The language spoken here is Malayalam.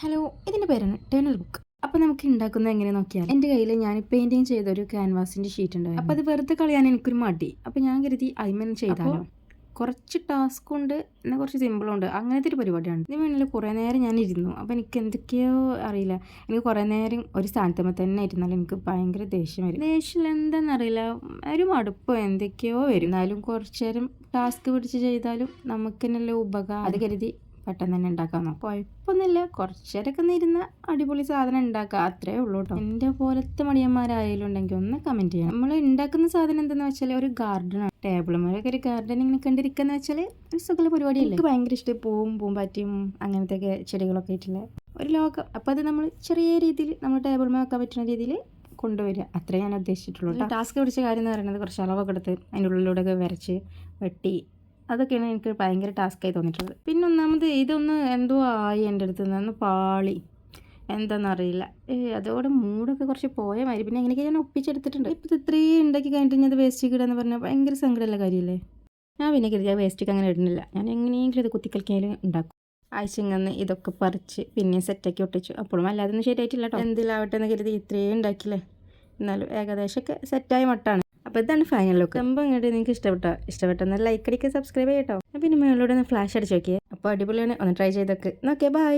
ഹലോ, ഇതിൻ്റെ പേരാണ് ടേണൽ ബുക്ക്. അപ്പോൾ നമുക്ക് ഉണ്ടാക്കുന്നത് എങ്ങനെ നോക്കിയാൽ എൻ്റെ കയ്യിൽ ഞാൻ പെയിൻറ്റിങ് ചെയ്തൊരു ക്യാൻവാസിൻ്റെ ഷീറ്റ് ഉണ്ടായിരുന്നു. അപ്പോൾ അത് വെറുതെ കളയാൻ എനിക്കൊരു മടി. അപ്പോൾ ഞാൻ കരുതി അയിമൻ ചെയ്താലോ. കുറച്ച് ടാസ്ക് ഉണ്ട്, എന്നാൽ കുറച്ച് സിമ്പിളുണ്ട്. അങ്ങനത്തെ ഒരു പരിപാടിയാണ്. ഇതിന് മുന്നിൽ കുറേ നേരം ഞാൻ ഇരുന്നു. അപ്പോൾ എനിക്ക് എന്തൊക്കെയോ അറിയില്ല, എനിക്ക് കുറേ നേരം ഒരു സ്ഥാനത്തുമ്പോൾ തന്നെ ഇരുന്നാലും എനിക്ക് ഭയങ്കര ദേഷ്യം വരും. ദേഷ്യം എന്താണെന്നറിയില്ല, ഒരു മടുപ്പോ എന്തൊക്കെയോ വരും. എന്നാലും കുറച്ച് നേരം ടാസ്ക് പിടിച്ച് ചെയ്താലും നമുക്ക് തന്നെയല്ലേ ഉപകാരം. അത് കരുതി പെട്ടെന്ന് തന്നെ ഉണ്ടാക്കാൻ നോക്കും. കുഴപ്പമൊന്നുമില്ല, കുറച്ചേരൊക്കെ ഇരുന്ന അടിപൊളി സാധനം ഉണ്ടാക്കുക, അത്രേ ഉള്ളൂ കേട്ടോ. എൻ്റെ പോലത്തെ മടിയന്മാരായാലും ഉണ്ടെങ്കിൽ ഒന്ന് കമൻറ്റ് ചെയ്യണം. നമ്മൾ ഉണ്ടാക്കുന്ന സാധനം എന്താണെന്ന് വെച്ചാൽ ഒരു ഗാർഡനാണ്. ടേബിളുമാരൊക്കെ ഒരു ഗാർഡനിങ് കണ്ടിരിക്കുന്ന വെച്ചാൽ ഒരു സുഖല പരിപാടിയല്ലേ. എനിക്ക് ഭയങ്കര ഇഷ്ടം പൂമ്പാറ്റിയും അങ്ങനത്തെയൊക്കെ ചെടികളൊക്കെ ആയിട്ടുള്ള ഒരു ലോകം. അപ്പോൾ അത് നമ്മൾ ചെറിയ രീതിയിൽ നമ്മൾ ടേബിളുമേ വെക്കാൻ പറ്റുന്ന രീതിയിൽ കൊണ്ടുവരിക, അത്രേ ഞാൻ ഉദ്ദേശിച്ചിട്ടുള്ളൂ. ടാസ്ക് പിടിച്ച കാര്യം എന്ന് പറയുന്നത് കുറച്ച് അളവൊക്കെ എടുത്ത് അതിൻ്റെ ഉള്ളിലൂടെയൊക്കെ വരച്ച് വെട്ടി, അതൊക്കെയാണ് എനിക്ക് ഭയങ്കര ടാസ്ക്കായി തോന്നിയിട്ടുള്ളത്. പിന്നെ ഒന്നാമത് ഇതൊന്ന് എന്തോ ആയി എൻ്റെ അടുത്ത് നിന്ന് പാളി, എന്താണെന്നറിയില്ല. അതോടെ മൂടൊക്കെ കുറച്ച് പോയ മാതിരി. പിന്നെ എങ്ങനെയൊക്കെ ഞാൻ ഒപ്പിച്ചെടുത്തിട്ടുണ്ട്. ഇപ്പോൾ ഇത്രയും ഉണ്ടാക്കി കഴിഞ്ഞിട്ട് ഞാൻ വേസ്റ്റ് ഇടാന്ന് പറഞ്ഞാൽ ഭയങ്കര സങ്കടമുള്ള കാര്യമല്ലേ. ഞാൻ പിന്നെ കരുതി വേസ്റ്റൊക്കെ അങ്ങനെ ഇടുന്നില്ല, ഞാൻ എങ്ങനെയെങ്കിലും ഇത് കുത്തിക്കൽക്കാലും ഉണ്ടാക്കും. ആഴ്ചങ്ങന്ന് ഇതൊക്കെ പറിച്ച് പിന്നെ സെറ്റാക്കി ഒട്ടിച്ചു. അപ്പോഴും അല്ലാതൊന്നും ശരിയായിട്ടില്ല കേട്ടോ. എന്തിലാവട്ടെ എന്ന് കരുതി ഇത്രയും ഉണ്ടാക്കില്ലേ, എന്നാലും ഏകദേശമൊക്കെ സെറ്റായ മട്ടാണ്. അപ്പോൾ ഇതാണ് ഫൈനൽ ലുക്ക്. സംഭവം ഇങ്ങോട്ട് നിങ്ങൾക്ക് ഇഷ്ടപ്പെട്ടെന്നാൽ ലൈക്ക് അടിക്കുക, സബ്സ്ക്രൈബ് ചെയ്യട്ടോ. പിന്നെ മേളിലൂടെ ഒന്ന് ഫ്ലാഷ് അടിച്ച് നോക്കിയേ. അപ്പോൾ അടിപൊളിയാണ്, ഒന്ന് ട്രൈ ചെയ്തൊക്കെ നോക്കിയേ. ബൈ.